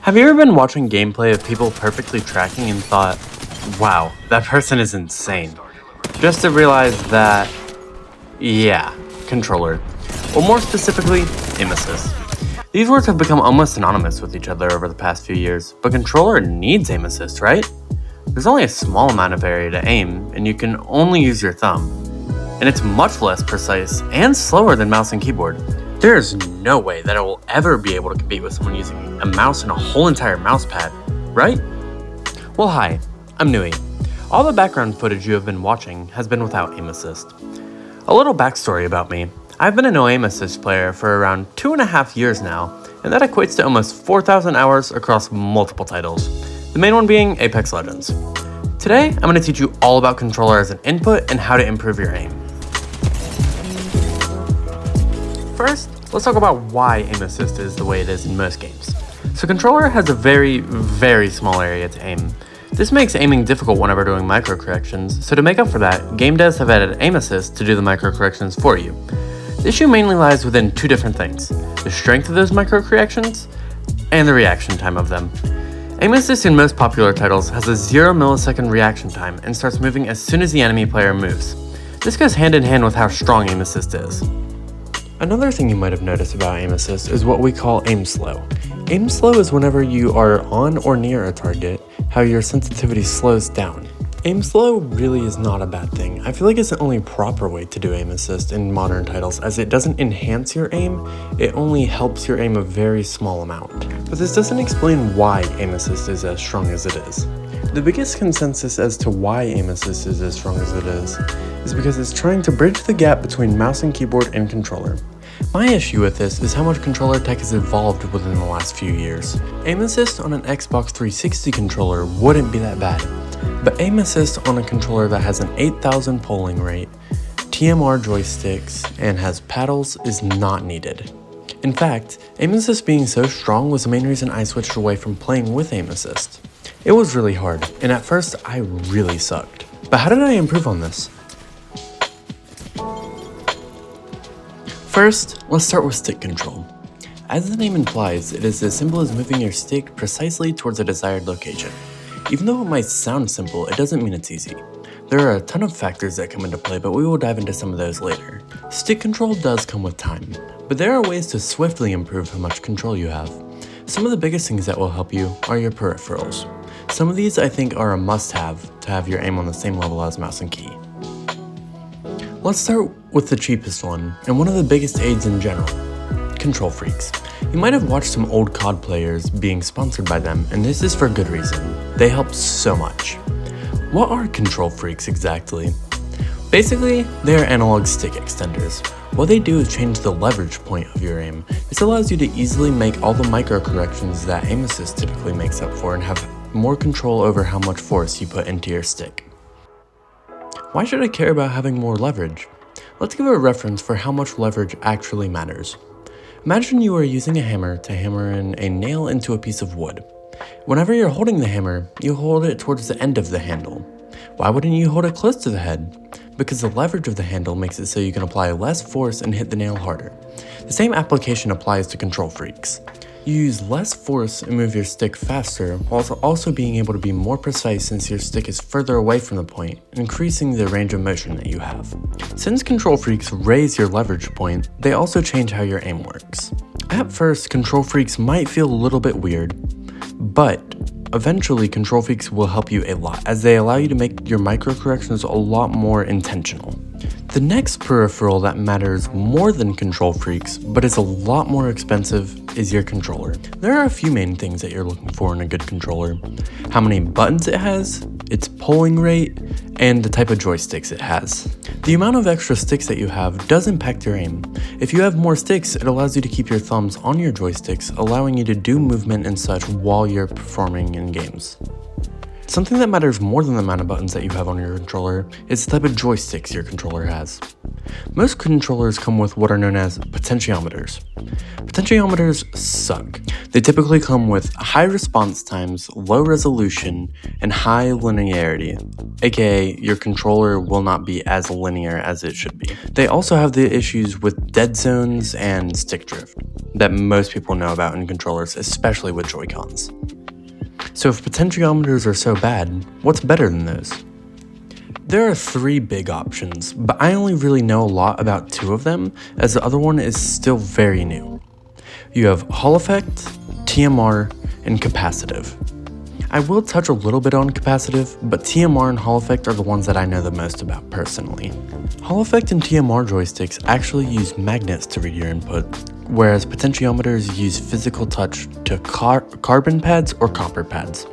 Have you ever been watching gameplay of people perfectly tracking and thought, wow, that person is insane? Just to realize that, yeah, controller. Or more specifically, aim assist. These words have become almost synonymous with each other over the past few years, but controller needs aim assist, right? There's only a small amount of area to aim, and you can only use your thumb. And it's much less precise and slower than mouse and keyboard. There is no way that I will ever be able to compete with someone using a mouse and a whole entire mouse pad, right? Well, hi, I'm Newy. All the background footage you have been watching has been without aim assist. A little backstory about me. I've been a no aim assist player for around 2.5 years now, and that equates to almost 4,000 hours across multiple titles, the main one being Apex Legends. Today, I'm going to teach you all about controller as an input and how to improve your aim. First, let's talk about why aim assist is the way it is in most games. So controller has a very, very small area to aim. This makes aiming difficult whenever doing micro corrections, so to make up for that, game devs have added aim assist to do the micro corrections for you. The issue mainly lies within two different things: the strength of those micro corrections and the reaction time of them. Aim assist in most popular titles has a 0 millisecond reaction time and starts moving as soon as the enemy player moves. This goes hand in hand with how strong aim assist is. Another thing you might have noticed about aim assist is what we call aim slow. Aim slow is whenever you are on or near a target, how your sensitivity slows down. Aim slow really is not a bad thing. I feel like it's the only proper way to do aim assist in modern titles, as it doesn't enhance your aim, it only helps your aim a very small amount. But this doesn't explain why aim assist is as strong as it is. The biggest consensus as to why aim assist is as strong as it is because it's trying to bridge the gap between mouse and keyboard and controller. My issue with this is how much controller tech has evolved within the last few years. Aim assist on an Xbox 360 controller wouldn't be that bad, but aim assist on a controller that has an 8,000 polling rate, TMR joysticks, and has paddles is not needed. In fact, aim assist being so strong was the main reason I switched away from playing with aim assist. It was really hard, and at first I really sucked. But how did I improve on this? First, let's start with stick control. As the name implies, it is as simple as moving your stick precisely towards a desired location. Even though it might sound simple, it doesn't mean it's easy. There are a ton of factors that come into play, but we will dive into some of those later. Stick control does come with time, but there are ways to swiftly improve how much control you have. Some of the biggest things that will help you are your peripherals. Some of these I think are a must-have to have your aim on the same level as mouse and key. Let's start with the cheapest one, and one of the biggest aids in general, control freaks. You might have watched some old COD players being sponsored by them, and this is for good reason. They help so much. What are control freaks exactly? Basically, they are analog stick extenders. What they do is change the leverage point of your aim. This allows you to easily make all the micro corrections that aim assist typically makes up for and have more control over how much force you put into your stick. Why should I care about having more leverage? Let's give a reference for how much leverage actually matters. Imagine you are using a hammer to hammer in a nail into a piece of wood. Whenever you're holding the hammer, you hold it towards the end of the handle. Why wouldn't you hold it close to the head? Because the leverage of the handle makes it so you can apply less force and hit the nail harder. The same application applies to control freaks. You use less force and move your stick faster, while also being able to be more precise since your stick is further away from the point, increasing the range of motion that you have. Since control freaks raise your leverage point, they also change how your aim works. At first, control freaks might feel a little bit weird, but eventually control freaks will help you a lot, as they allow you to make your micro corrections a lot more intentional. The next peripheral that matters more than control freaks, but is a lot more expensive, is your controller. There are a few main things that you're looking for in a good controller: how many buttons it has, its polling rate, and the type of joysticks it has. The amount of extra sticks that you have does impact your aim. If you have more sticks, it allows you to keep your thumbs on your joysticks, allowing you to do movement and such while you're performing in games. Something that matters more than the amount of buttons that you have on your controller is the type of joysticks your controller has. Most controllers come with what are known as potentiometers. Potentiometers suck. They typically come with high response times, low resolution, and high linearity, aka your controller will not be as linear as it should be. They also have the issues with dead zones and stick drift. that most people know about in controllers, especially with Joy-Cons. So if potentiometers are so bad, what's better than those? There are 3 big options, but I only really know a lot about 2 of them, as the other one is still very new. You have Hall Effect, TMR, and Capacitive. I will touch a little bit on Capacitive, but TMR and Hall Effect are the ones that I know the most about personally. Hall Effect and TMR joysticks actually use magnets to read your input, whereas potentiometers use physical touch to carbon pads or copper pads.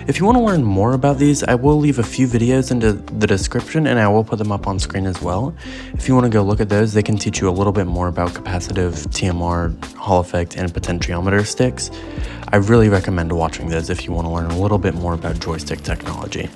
If you want to learn more about these, I will leave a few videos into the description and I will put them up on screen as well. If you want to go look at those, they can teach you a little bit more about capacitive, TMR, Hall Effect, and potentiometer sticks. I really recommend watching those if you want to learn a little bit more about joystick technology.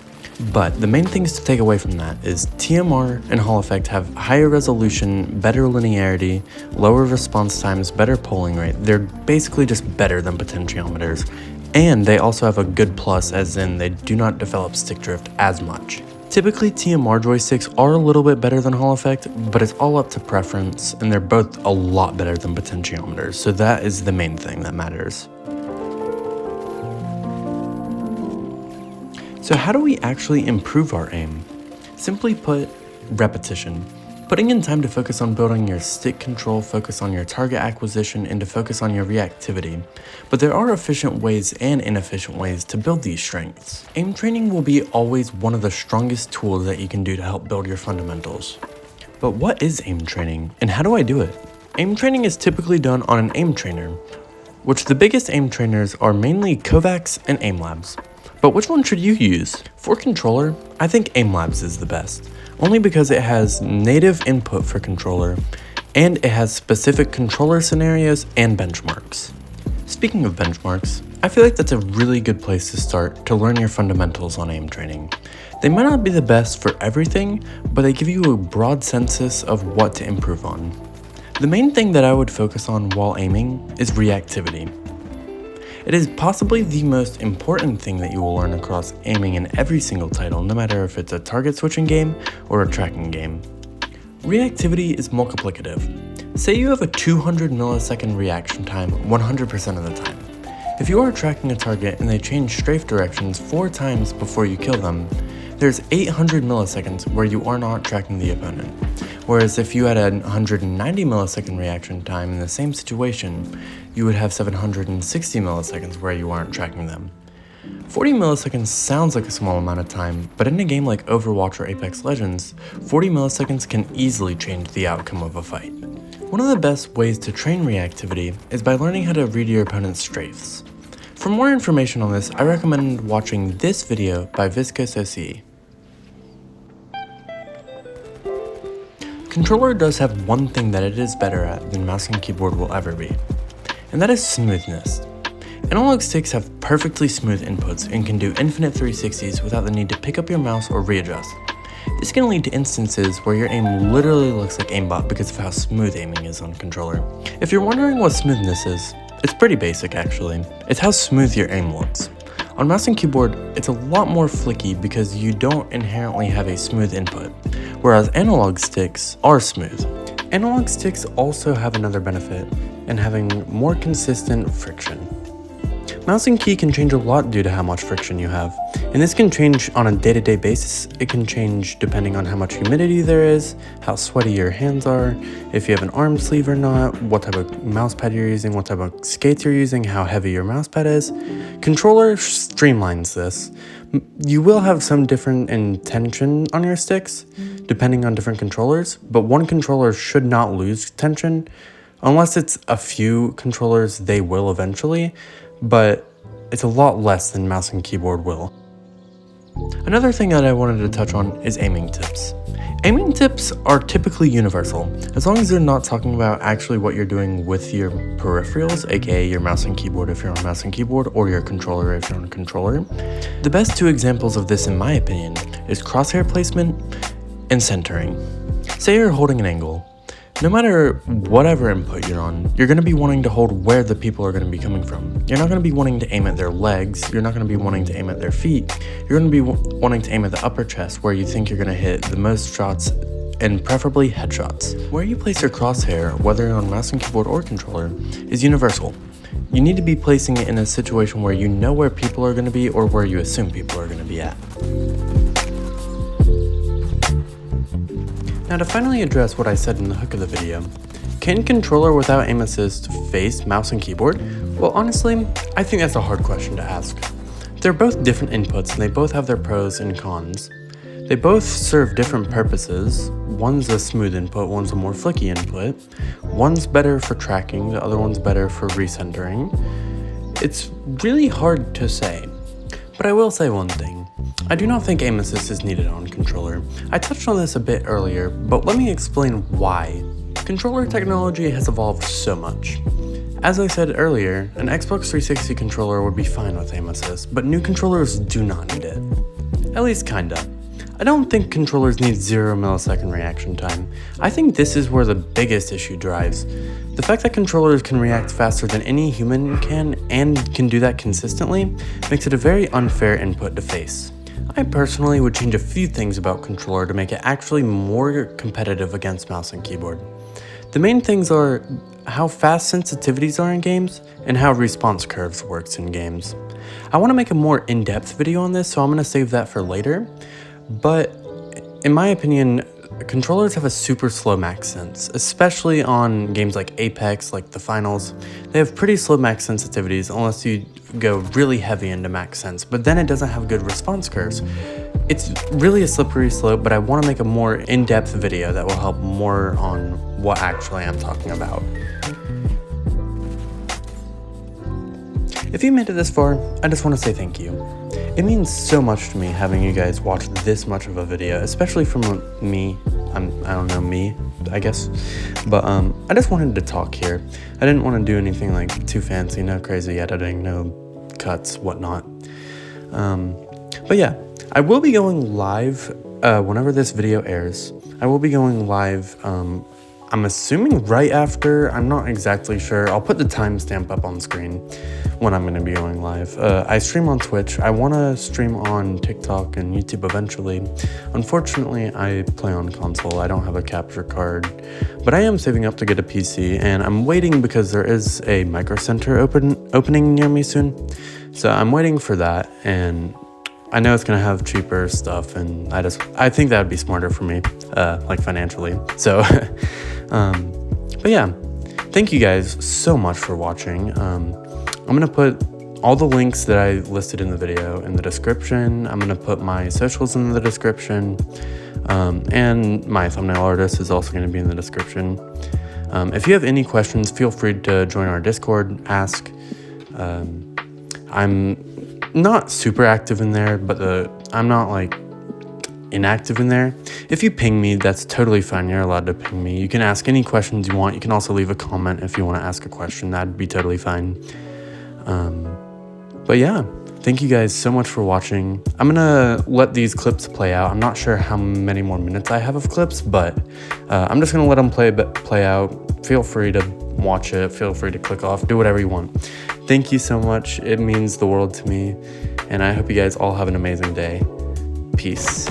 But the main things to take away from that is TMR and Hall Effect have higher resolution, better linearity, lower response times, better polling rate. They're basically just better than potentiometers. And they also have a good plus, as in they do not develop stick drift as much. Typically TMR joysticks are a little bit better than Hall Effect, but it's all up to preference, and they're both a lot better than potentiometers, so that is the main thing that matters. So how do we actually improve our aim? Simply put, repetition. Putting in time to focus on building your stick control, focus on your target acquisition, and to focus on your reactivity. But there are efficient ways and inefficient ways to build these strengths. Aim training will be always one of the strongest tools that you can do to help build your fundamentals. But what is aim training, and how do I do it? Aim training is typically done on an aim trainer, which the biggest aim trainers are mainly Kovacs and AimLabs. But which one should you use? For controller, I think AimLabs is the best, only because it has native input for controller, and it has specific controller scenarios and benchmarks. Speaking of benchmarks, I feel like that's a really good place to start to learn your fundamentals on aim training. They might not be the best for everything, but they give you a broad census of what to improve on. The main thing that I would focus on while aiming is reactivity. It is possibly the most important thing that you will learn across aiming in every single title, no matter if it's a target switching game or a tracking game. Reactivity is multiplicative. Say you have a 200 millisecond reaction time 100% of the time. If you are tracking a target and they change strafe directions 4 times before you kill them, there's 800 milliseconds where you are not tracking the opponent. Whereas if you had a 190 millisecond reaction time in the same situation, you would have 760 milliseconds where you aren't tracking them. 40 milliseconds sounds like a small amount of time, but in a game like Overwatch or Apex Legends, 40 milliseconds can easily change the outcome of a fight. One of the best ways to train reactivity is by learning how to read your opponent's strafes. For more information on this, I recommend watching this video by ViscosOCE. Controller does have one thing that it is better at than mouse and keyboard will ever be, and that is smoothness. Analog sticks have perfectly smooth inputs and can do infinite 360s without the need to pick up your mouse or readjust. This can lead to instances where your aim literally looks like aimbot because of how smooth aiming is on controller. If you're wondering what smoothness is, it's pretty basic actually. It's how smooth your aim looks. On mouse and keyboard, it's a lot more flicky because you don't inherently have a smooth input, whereas analog sticks are smooth. Analog sticks also have another benefit in having more consistent friction. Mouse and key can change a lot due to how much friction you have, and this can change on a day-to-day basis. It can change depending on how much humidity there is, how sweaty your hands are, if you have an arm sleeve or not, what type of mouse pad you're using, what type of skates you're using, how heavy your mouse pad is. Controller streamlines this. You will have some different tension on your sticks, depending on different controllers, but one controller should not lose tension. Unless it's a few controllers, they will eventually, but it's a lot less than mouse and keyboard will. Another thing that I wanted to touch on is aiming tips. Aiming tips are typically universal, as long as they're not talking about actually what you're doing with your peripherals, aka your mouse and keyboard if you're on mouse and keyboard, or your controller if you're on a controller. The best 2 examples of this in my opinion is crosshair placement and centering. Say you're holding an angle. No matter whatever input you're on, you're going to be wanting to hold where the people are going to be coming from. You're not going to be wanting to aim at their legs, you're not going to be wanting to aim at their feet, you're going to be wanting to aim at the upper chest where you think you're going to hit the most shots and preferably headshots. Where you place your crosshair, whether on mouse and keyboard or controller, is universal. You need to be placing it in a situation where you know where people are going to be or where you assume people are going to be at. Now to finally address what I said in the hook of the video, can controller without aim assist face mouse and keyboard? Well, honestly, I think that's a hard question to ask. They're both different inputs and they both have their pros and cons. They both serve different purposes. One's a smooth input, one's a more flicky input. One's better for tracking, the other one's better for recentering. It's really hard to say, but I will say one thing. I do not think aim assist is needed on controller. I touched on this a bit earlier, but let me explain why. Controller technology has evolved so much. As I said earlier, an Xbox 360 controller would be fine with aim assist, but new controllers do not need it. At least kinda. I don't think controllers need 0 millisecond reaction time. I think this is where the biggest issue drives. The fact that controllers can react faster than any human can, and can do that consistently, makes it a very unfair input to face. I personally would change a few things about controller to make it actually more competitive against mouse and keyboard. The main things are how fast sensitivities are in games, and how response curves works in games. I want to make a more in-depth video on this, so I'm going to save that for later. But in my opinion, controllers have a super slow max sense, especially on games like Apex, like the finals. They have pretty slow max sensitivities unless you go really heavy into max sense, but then it doesn't have good response curves. It's really a slippery slope, but I want to make a more in-depth video that will help more on what actually I'm talking about. If you made it this far, I just want to say thank you. It means so much to me having you guys watch this much of a video, especially from me. I don't know me, I guess. But I just wanted to talk here. I didn't want to do anything like too fancy, no crazy editing, no cuts, whatnot. But yeah, I will be going live whenever this video airs. I will be going live, I'm assuming right after, I'm not exactly sure. I'll put the timestamp up on screen when I'm going to be going live. I stream on Twitch. I want to stream on TikTok and YouTube eventually. Unfortunately, I play on console. I don't have a capture card, but I am saving up to get a PC, and I'm waiting because there is a Micro Center opening near me soon. So I'm waiting for that, and I know it's going to have cheaper stuff, and I think that would be smarter for me, like financially. So, but yeah, thank you guys so much for watching. I'm going to put all the links that I listed in the video in the description. I'm going to put my socials in the description, and my thumbnail artist is also going to be in the description. If you have any questions, feel free to join our Discord, ask. I'm not super active in there, but I'm not like inactive in there. If you ping me, that's totally fine. You're allowed to ping me. You can ask any questions you want. You can also leave a comment if you want to ask a question. That'd be totally fine. But yeah, thank you guys so much for watching. I'm gonna let these clips play out. I'm not sure how many more minutes I have of clips, but I'm just gonna let them play out. Feel free to watch it. Feel free to click off. Do whatever you want. Thank you so much. It means the world to me, and I hope you guys all have an amazing day. Peace.